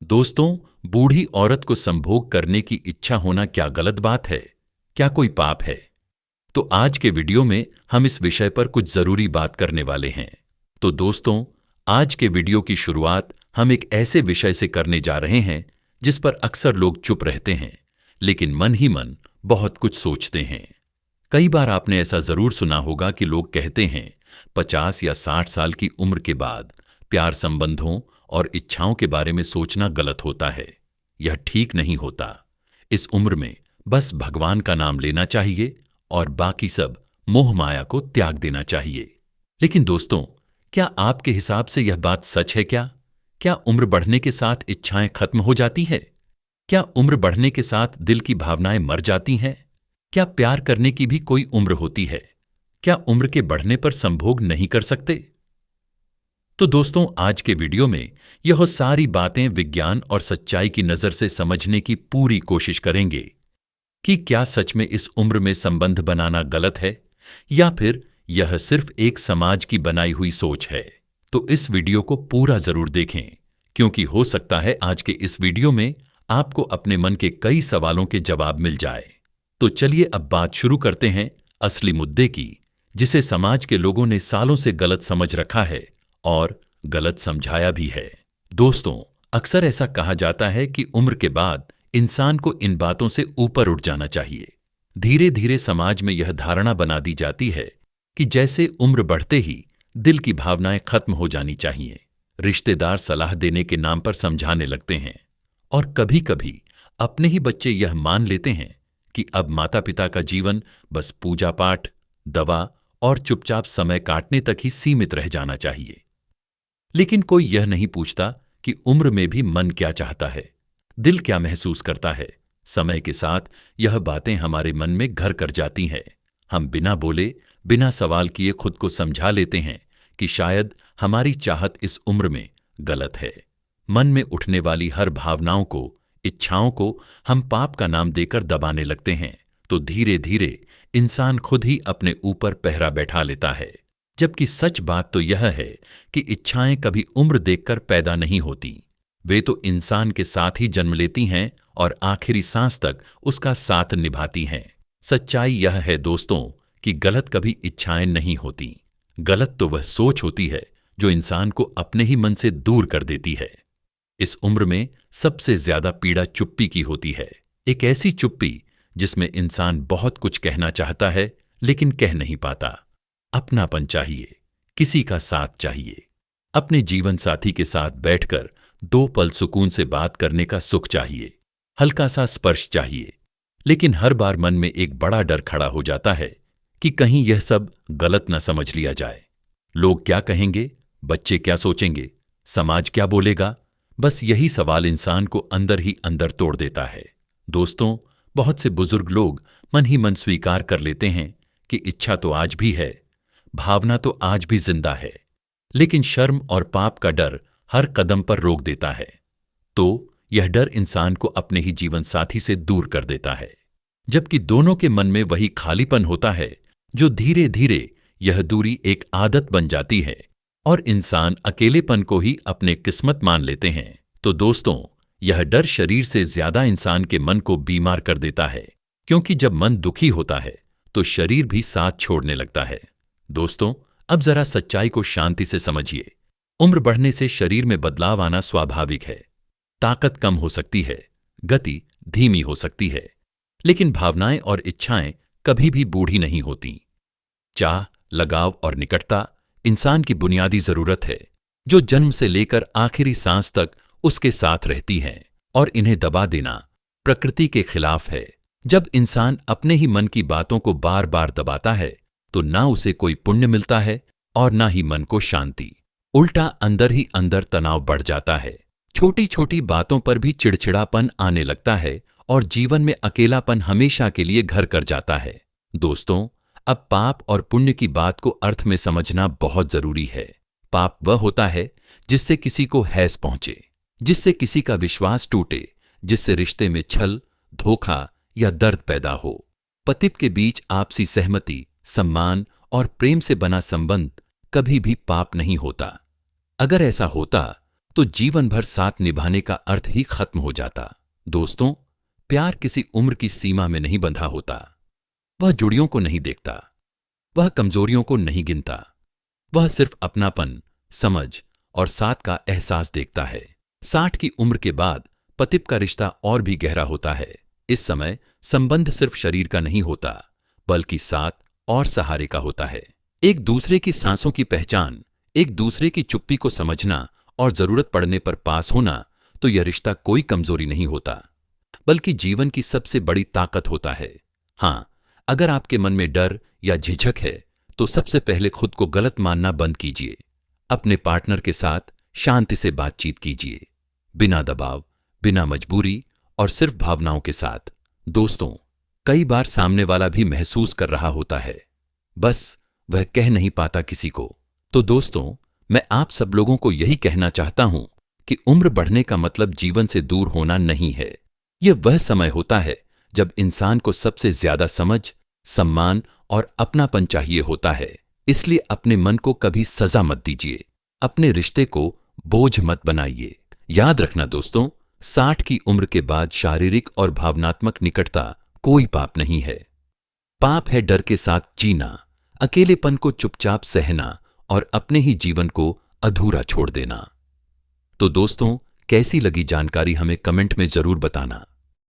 दोस्तों, बूढ़ी औरत को संभोग करने की इच्छा होना क्या गलत बात है? क्या कोई पाप है? तो आज के वीडियो में हम इस विषय पर कुछ जरूरी बात करने वाले हैं। तो दोस्तों, आज के वीडियो की शुरुआत हम एक ऐसे विषय से करने जा रहे हैं जिस पर अक्सर लोग चुप रहते हैं, लेकिन मन ही मन बहुत कुछ सोचते हैं। कई बार आपने ऐसा जरूर सुना होगा कि लोग कहते हैं 50 या 60 साल की उम्र के बाद प्यार संबंधों और इच्छाओं के बारे में सोचना गलत होता है। यह ठीक नहीं होता। इस उम्र में बस भगवान का नाम लेना चाहिए और बाकी सब मोह माया को त्याग देना चाहिए। लेकिन दोस्तों, क्या आपके हिसाब से यह बात सच है क्या? क्या उम्र बढ़ने के साथ इच्छाएं खत्म हो जाती है? क्या उम्र बढ़ने के साथ दिल की भावनाएं मर जाती हैं? क्या प्यार करने की भी कोई उम्र होती है? क्या उम्र के बढ़ने पर संभोग नहीं कर सकते? तो दोस्तों, आज के वीडियो में यह सारी बातें विज्ञान और सच्चाई की नजर से समझने की पूरी कोशिश करेंगे कि क्या सच में इस उम्र में संबंध बनाना गलत है या फिर यह सिर्फ एक समाज की बनाई हुई सोच है। तो इस वीडियो को पूरा जरूर देखें, क्योंकि हो सकता है आज के इस वीडियो में आपको अपने मन के कई सवालों के जवाब मिल जाए। तो चलिए अब बात शुरू करते हैं असली मुद्दे की, जिसे समाज के लोगों ने सालों से गलत समझ रखा है और गलत समझाया भी है। दोस्तों, अक्सर ऐसा कहा जाता है कि उम्र के बाद इंसान को इन बातों से ऊपर उठ जाना चाहिए। धीरे धीरे समाज में यह धारणा बना दी जाती है कि जैसे उम्र बढ़ते ही दिल की भावनाएं खत्म हो जानी चाहिए। रिश्तेदार सलाह देने के नाम पर समझाने लगते हैं और कभी कभी अपने ही बच्चे यह मान लेते हैं कि अब माता पिता का जीवन बस पूजा पाठ, दवा और चुपचाप समय काटने तक ही सीमित रह जाना चाहिए। लेकिन कोई यह नहीं पूछता कि उम्र में भी मन क्या चाहता है, दिल क्या महसूस करता है। समय के साथ यह बातें हमारे मन में घर कर जाती हैं। हम बिना बोले, बिना सवाल किए खुद को समझा लेते हैं कि शायद हमारी चाहत इस उम्र में गलत है। मन में उठने वाली हर भावनाओं को, इच्छाओं को हम पाप का नाम देकर दबाने लगते हैं। तो धीरे धीरे इंसान खुद ही अपने ऊपर पहरा बैठा लेता है। जबकि सच बात तो यह है कि इच्छाएं कभी उम्र देखकर पैदा नहीं होती। वे तो इंसान के साथ ही जन्म लेती हैं और आखिरी सांस तक उसका साथ निभाती हैं। सच्चाई यह है दोस्तों कि गलत कभी इच्छाएं नहीं होती। गलत तो वह सोच होती है जो इंसान को अपने ही मन से दूर कर देती है। इस उम्र में सबसे ज्यादा पीड़ा चुप्पी की होती है। एक ऐसी चुप्पी जिसमें इंसान बहुत कुछ कहना चाहता है लेकिन कह नहीं पाता। अपनापन चाहिए, किसी का साथ चाहिए, अपने जीवन साथी के साथ बैठकर 2 पल सुकून से बात करने का सुख चाहिए, हल्का सा स्पर्श चाहिए। लेकिन हर बार मन में एक बड़ा डर खड़ा हो जाता है कि कहीं यह सब गलत न समझ लिया जाए। लोग क्या कहेंगे, बच्चे क्या सोचेंगे, समाज क्या बोलेगा। बस यही सवाल इंसान को अंदर ही अंदर तोड़ देता है। दोस्तों, बहुत से बुजुर्ग लोग मन ही मन स्वीकार कर लेते हैं कि इच्छा तो आज भी है, भावना तो आज भी जिंदा है, लेकिन शर्म और पाप का डर हर कदम पर रोक देता है। तो यह डर इंसान को अपने ही जीवन साथी से दूर कर देता है, जबकि दोनों के मन में वही खालीपन होता है जो धीरे धीरे यह दूरी एक आदत बन जाती है और इंसान अकेलेपन को ही अपने किस्मत मान लेते हैं। तो दोस्तों, यह डर शरीर से ज्यादा इंसान के मन को बीमार कर देता है, क्योंकि जब मन दुखी होता है तो शरीर भी साथ छोड़ने लगता है। दोस्तों, अब जरा सच्चाई को शांति से समझिए। उम्र बढ़ने से शरीर में बदलाव आना स्वाभाविक है। ताकत कम हो सकती है, गति धीमी हो सकती है, लेकिन भावनाएं और इच्छाएं कभी भी बूढ़ी नहीं होती। चाह, लगाव और निकटता इंसान की बुनियादी जरूरत है, जो जन्म से लेकर आखिरी सांस तक उसके साथ रहती हैं, और इन्हें दबा देना प्रकृति के खिलाफ है। जब इंसान अपने ही मन की बातों को बार बार दबाता है तो ना उसे कोई पुण्य मिलता है और ना ही मन को शांति। उल्टा अंदर ही अंदर तनाव बढ़ जाता है। छोटी छोटी बातों पर भी चिड़चिड़ापन आने लगता है और जीवन में अकेलापन हमेशा के लिए घर कर जाता है। दोस्तों, अब पाप और पुण्य की बात को अर्थ में समझना बहुत जरूरी है। पाप वह होता है जिससे किसी को हैस पहुंचे, जिससे किसी का विश्वास टूटे, जिससे रिश्ते में छल, धोखा या दर्द पैदा हो। पति के बीच आपसी सहमति, सम्मान और प्रेम से बना संबंध कभी भी पाप नहीं होता। अगर ऐसा होता तो जीवन भर साथ निभाने का अर्थ ही खत्म हो जाता। दोस्तों, प्यार किसी उम्र की सीमा में नहीं बंधा होता। वह जुड़ियों को नहीं देखता, वह कमजोरियों को नहीं गिनता। वह सिर्फ अपनापन, समझ और साथ का एहसास देखता है। 60 की उम्र के बाद पति का रिश्ता और भी गहरा होता है। इस समय संबंध सिर्फ शरीर का नहीं होता, बल्कि साथ और सहारे का होता है। एक दूसरे की सांसों की पहचान, एक दूसरे की चुप्पी को समझना और जरूरत पड़ने पर पास होना, तो यह रिश्ता कोई कमजोरी नहीं होता, बल्कि जीवन की सबसे बड़ी ताकत होता है। हां, अगर आपके मन में डर या झिझक है, तो सबसे पहले खुद को गलत मानना बंद कीजिए। अपने पार्टनर के साथ शांति से बातचीत कीजिए, बिना दबाव, बिना मजबूरी और सिर्फ भावनाओं के साथ। दोस्तों, कई बार सामने वाला भी महसूस कर रहा होता है, बस वह कह नहीं पाता किसी को। तो दोस्तों, मैं आप सब लोगों को यही कहना चाहता हूं कि उम्र बढ़ने का मतलब जीवन से दूर होना नहीं है। यह वह समय होता है जब इंसान को सबसे ज्यादा समझ, सम्मान और अपनापन चाहिए होता है। इसलिए अपने मन को कभी सजा मत दीजिए, अपने रिश्ते को बोझ मत बनाइए। याद रखना दोस्तों, 60 की उम्र के बाद शारीरिक और भावनात्मक निकटता कोई पाप नहीं है। पाप है डर के साथ जीना, अकेलेपन को चुपचाप सहना और अपने ही जीवन को अधूरा छोड़ देना। तो दोस्तों, कैसी लगी जानकारी हमें कमेंट में जरूर बताना।